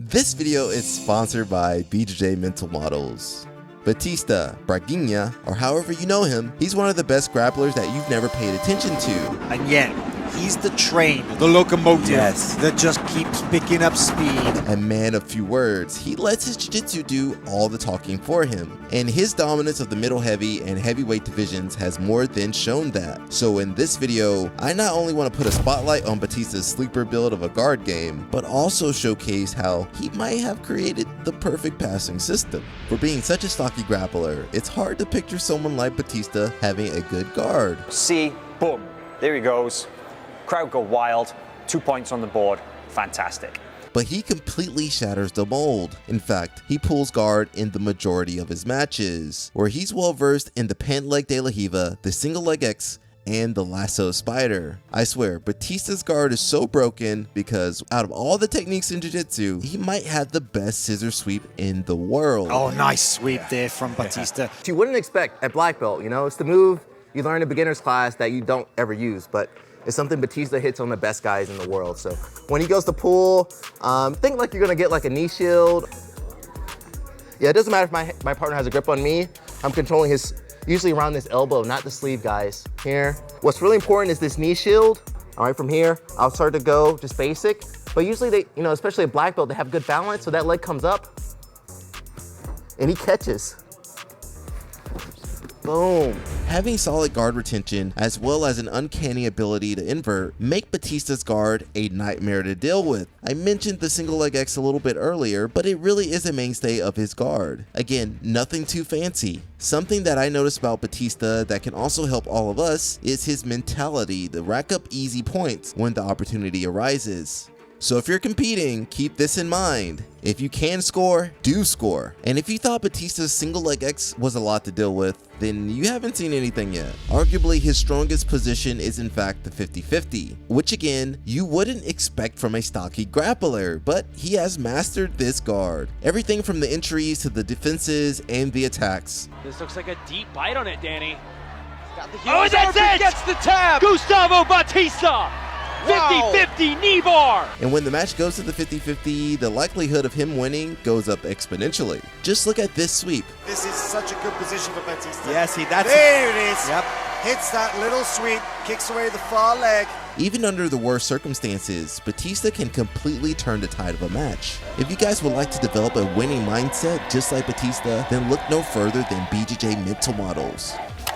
This video is sponsored by BJJ Mental Models. Batista, Braguinha, or however you know him, he's one of the best grapplers that you've never paid attention to. And yet, he's the train, the locomotive that just keeps picking up speed. A man of few words, he lets his jiu-jitsu do all the talking for him. And his dominance of the middle heavy and heavyweight divisions has more than shown that. So in this video, I not only want to put a spotlight on Batista's sleeper build of a guard game, but also showcase how he might have created the perfect passing system. For being such a stocky grappler, it's hard to picture someone like Batista having a good guard. See, boom, there he goes. Crowd go wild, 2 points on the board, fantastic. But he completely shatters the mold. In fact, he pulls guard in the majority of his matches, where he's well versed in the pant leg de la Hiva, the single leg X, and the lasso spider. I swear, Batista's guard is so broken because out of all the techniques in jiu-jitsu, he might have the best scissor sweep in the world. Oh, nice sweep there from Batista. You wouldn't expect at black belt, you know, it's the move you learn in beginner's class that you don't ever use, but it's something Batista hits on the best guys in the world. So when he goes to pull, think like you're gonna get like a knee shield. Yeah, it doesn't matter if my partner has a grip on me, I'm controlling his, usually around this elbow, not the sleeve, guys. Here. What's really important is this knee shield. All right, from here, I'll start to go just basic, but usually they, you know, especially at black belt, they have good balance, so that leg comes up and he catches. Boom. Having solid guard retention, as well as an uncanny ability to invert, make Batista's guard a nightmare to deal with. I mentioned the single leg X a little bit earlier, but it really is a mainstay of his guard. Again, nothing too fancy. Something that I noticed about Batista that can also help all of us is his mentality to rack up easy points when the opportunity arises. So if you're competing, keep this in mind. If you can score, do score. And if you thought Batista's single leg X was a lot to deal with, then you haven't seen anything yet. Arguably, his strongest position is in fact the 50-50, which again, you wouldn't expect from a stocky grappler, but he has mastered this guard. Everything from the entries to the defenses and the attacks. This looks like a deep bite on it, Danny. Oh, that's it! Gets the tab! Gustavo Batista! 50-50 knee bar! And when the match goes to the 50-50, the likelihood of him winning goes up exponentially. Just look at this sweep. This is such a good position for Batista. Yeah, see, that's there it is. Yep. Hits that little sweep, kicks away the far leg. Even under the worst circumstances, Batista can completely turn the tide of a match. If you guys would like to develop a winning mindset just like Batista, then look no further than BJJ Mental Models.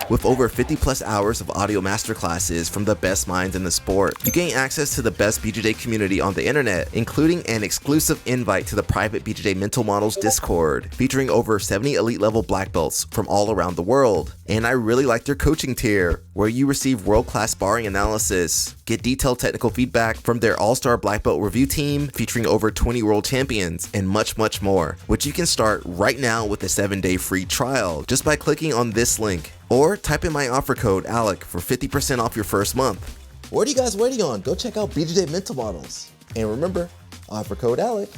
With over 50 plus hours of audio masterclasses from the best minds in the sport, you gain access to the best BJJ community on the internet, including an exclusive invite to the private BJJ Mental Models Discord, featuring over 70 elite level black belts from all around the world. And I really like their coaching tier, where you receive world-class sparring analysis, get detailed technical feedback from their all-star black belt review team featuring over 20 world champions, and much, much more, which you can start right now with a 7-day free trial just by clicking on this link. Or type in my offer code ALEC for 50% off your first month. What are you guys waiting on? Go check out BJJ Mental Models. And remember, offer code ALEC.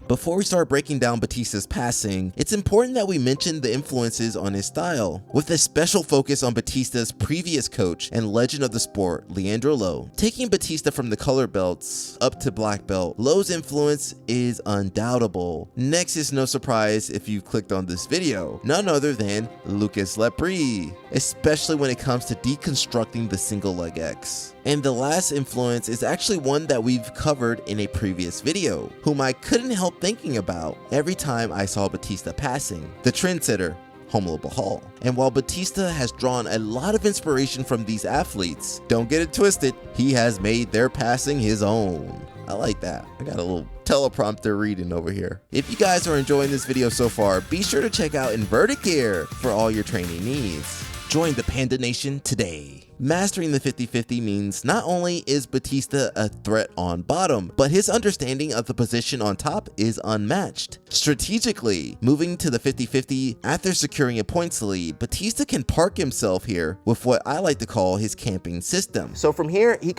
Before we start breaking down Batista's passing, it's important that we mention the influences on his style, with a special focus on Batista's previous coach and legend of the sport, Leandro Lo. Taking Batista from the color belts up to black belt, Lo's influence is undoubtable. Next is no surprise if you clicked on this video, none other than Lucas Lepri, especially when it comes to deconstructing the single leg X. And the last influence is actually one that we've covered in a previous video, whom I couldn't help thinking about every time I saw Batista passing, the trendsetter, Romulo Barral. And while Batista has drawn a lot of inspiration from these athletes, don't get it twisted, he has made their passing his own. I like that. I got a little teleprompter reading over here. If you guys are enjoying this video so far, be sure to check out Inverted Gear for all your training needs. Join the Panda Nation today. Mastering the 50-50 means not only is Batista a threat on bottom, but his understanding of the position on top is unmatched. Strategically, moving to the 50-50 after securing a points lead, Batista can park himself here with what I like to call his camping system. So from here, he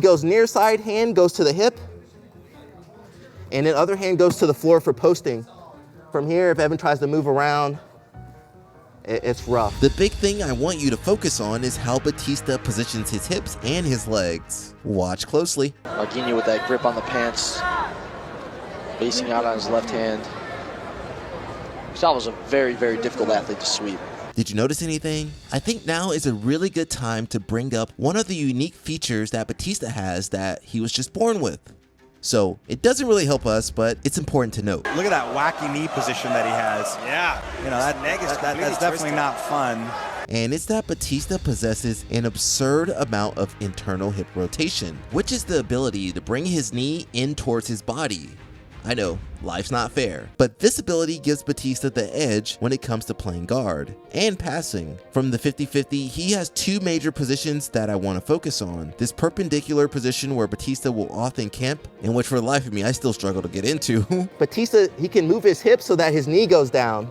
goes near side hand, goes to the hip, and then other hand goes to the floor for posting. From here, if Evan tries to move around, it's rough. The big thing I want you to focus on is how Batista positions his hips and his legs. Watch closely. Braguinha with that grip on the pants. Basing out on his left hand. Gustavo's a very, very difficult athlete to sweep. Did you notice anything? I think now is a really good time to bring up one of the unique features that Batista has that he was just born with. So it doesn't really help us, but it's important to note. Look at that wacky knee position that he has. Yeah. You know, that's definitely not fun. And it's that Batista possesses an absurd amount of internal hip rotation, which is the ability to bring his knee in towards his body. I know, life's not fair, but this ability gives Batista the edge when it comes to playing guard and passing. From the 50-50, he has two major positions that I want to focus on. This perpendicular position where Batista will often camp, and which for the life of me, I still struggle to get into. Batista, he can move his hips so that his knee goes down.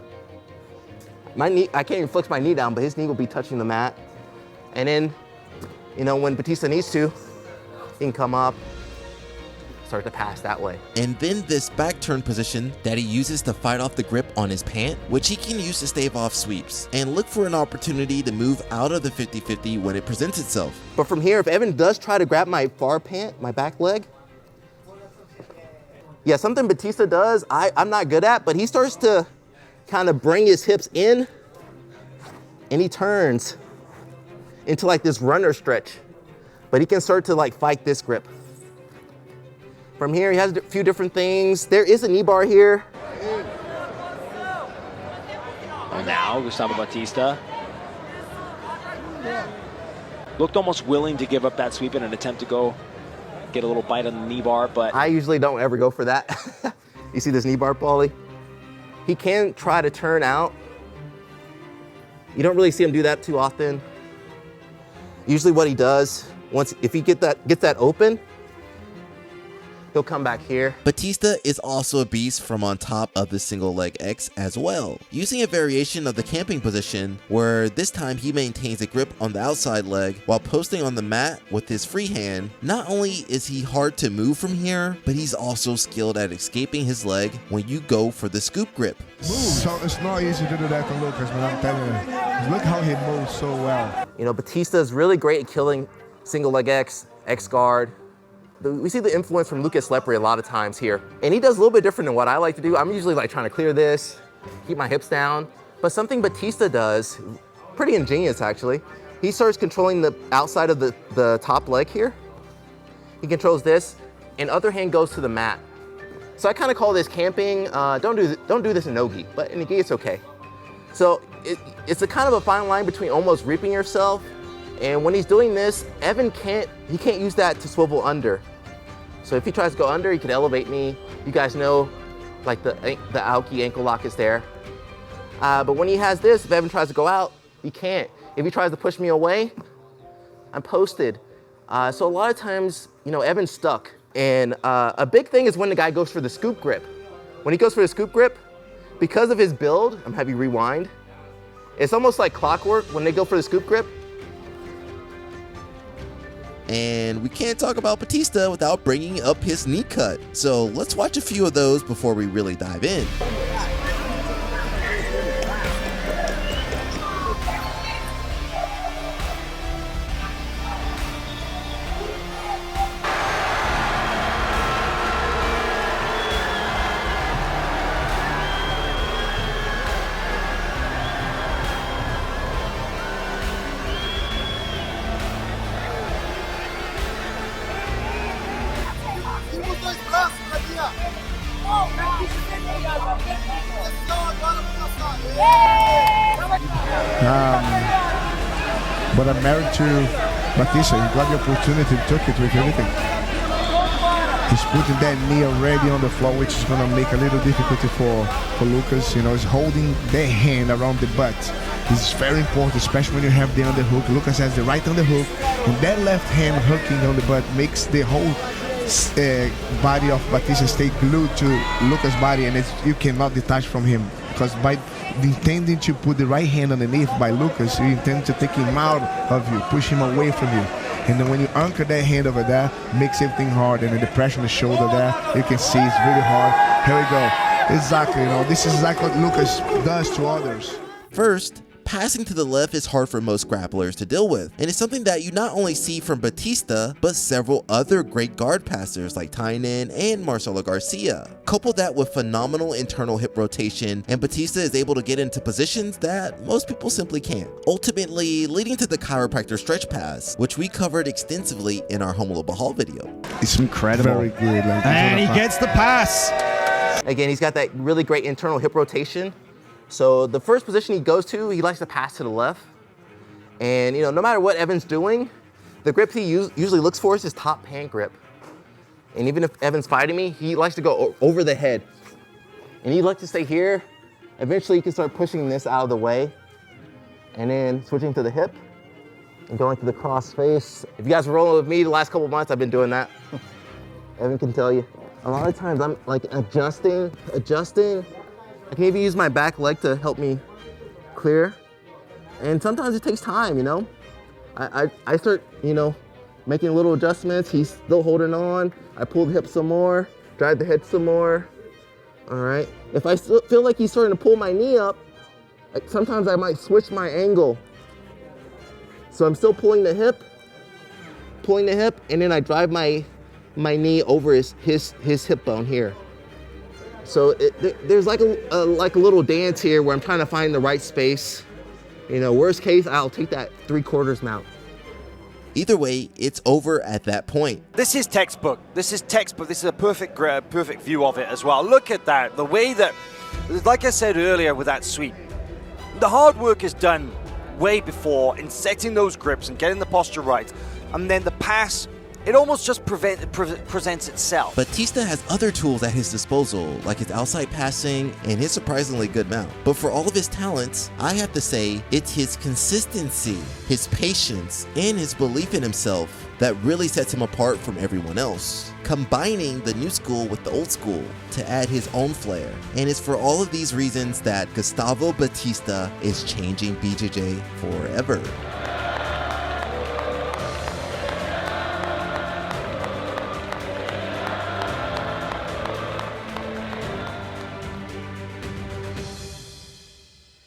My knee, I can't even flex my knee down, but his knee will be touching the mat. And then, you know, when Batista needs to, he can come up, start to pass that way. And then this back turn position that he uses to fight off the grip on his pant, which he can use to stave off sweeps and look for an opportunity to move out of the 50-50 when it presents itself. But from here, if Evan does try to grab my far pant, my back leg, yeah, something Batista does, I'm not good at, but he starts to kind of bring his hips in and he turns into like this runner stretch, but he can start to like fight this grip. From here, he has a few different things. There is a knee bar here. Oh, now Gustavo Batista looked almost willing to give up that sweep in an attempt to go get a little bite on the knee bar, but I usually don't ever go for that. You see this knee bar, Paulie? He can try to turn out. You don't really see him do that too often. Usually what he does, if he gets that open, he'll come back here. Batista is also a beast from on top of the single leg X as well, using a variation of the camping position where this time he maintains a grip on the outside leg while posting on the mat with his free hand. Not only is he hard to move from here, but he's also skilled at escaping his leg when you go for the scoop grip. So it's not easy to do that to Lucas, man, I'm telling you. Look how he moves so well. You know, Batista is really great at killing single leg X guard. We see the influence from Lucas Lepre a lot of times here. And he does a little bit different than what I like to do. I'm usually like trying to clear this, keep my hips down. But something Batista does, pretty ingenious actually, he starts controlling the outside of the top leg here. He controls this, and other hand goes to the mat. So I kind of call this camping. Don't do this in no-gi, but in the gi it's okay. So it's a kind of a fine line between almost reaping yourself, and when he's doing this, Evan can't use that to swivel under. So if he tries to go under, he can elevate me. You guys know, like the Aoki ankle lock is there. But when he has this, if Evan tries to go out, he can't. If he tries to push me away, I'm posted. So a lot of times, you know, Evan's stuck. And a big thing is when the guy goes for the scoop grip. When he goes for the scoop grip, because of his build, I'm having you rewind. It's almost like clockwork when they go for the scoop grip. And we can't talk about Batista without bringing up his knee cut. So let's watch a few of those before we really dive in. But I'm married to Batista. He got the opportunity, took it with everything. He's putting that knee already on the floor, which is going to make a little difficulty for Lucas. You know, he's holding that hand around the butt. It's very important, especially when you have the underhook. Lucas has the right underhook, and that left hand hooking on the butt makes the whole body of Batista stay glued to Lucas' body, and you cannot detach from him. Because by intending to put the right hand underneath by Lucas, you intend to take him out of you, push him away from you. And then when you anchor that hand over there, makes everything hard, and the pressure on the shoulder there, you can see it's really hard. Here we go. Exactly, you know, this is exactly what Lucas does to others. First, Passing to the left is hard for most grapplers to deal with, and it's something that you not only see from Batista, but several other great guard passers like Tynan and Marcelo Garcia. Couple that with phenomenal internal hip rotation, and Batista is able to get into positions that most people simply can't, ultimately leading to the chiropractor stretch pass, which we covered extensively in our Homo Bahal video. It's incredible. Very good. Like, And he gets the pass. Again, he's got that really great internal hip rotation. So the first position he goes to, he likes to pass to the left. And no matter what Evan's doing, the grip he usually looks for is his top hand grip. And even if Evan's fighting me, he likes to go over the head. And he'd like to stay here. Eventually, you can start pushing this out of the way. And then switching to the hip and going to the cross face. If you guys were rolling with me the last couple months, I've been doing that. Evan can tell you. A lot of times I'm like adjusting. I can even use my back leg to help me clear. And sometimes it takes time, I start, making little adjustments. He's still holding on. I pull the hip some more, drive the head some more. All right. If I still feel like he's starting to pull my knee up, sometimes I might switch my angle. So I'm still pulling the hip, and then I drive my knee over his hip bone here. So there's like a little dance here where I'm trying to find the right space. Worst case, I'll take that 3/4 mount. Either way, it's over at that point. This is textbook. This is a perfect view of it as well. Look at that. The way that, like I said earlier with that sweep, the hard work is done way before in setting those grips and getting the posture right. And then the pass, it almost just presents itself. Batista has other tools at his disposal, like his outside passing and his surprisingly good mount. But for all of his talents, I have to say it's his consistency, his patience, and his belief in himself that really sets him apart from everyone else, combining the new school with the old school to add his own flair. And it's for all of these reasons that Gustavo Batista is changing BJJ forever.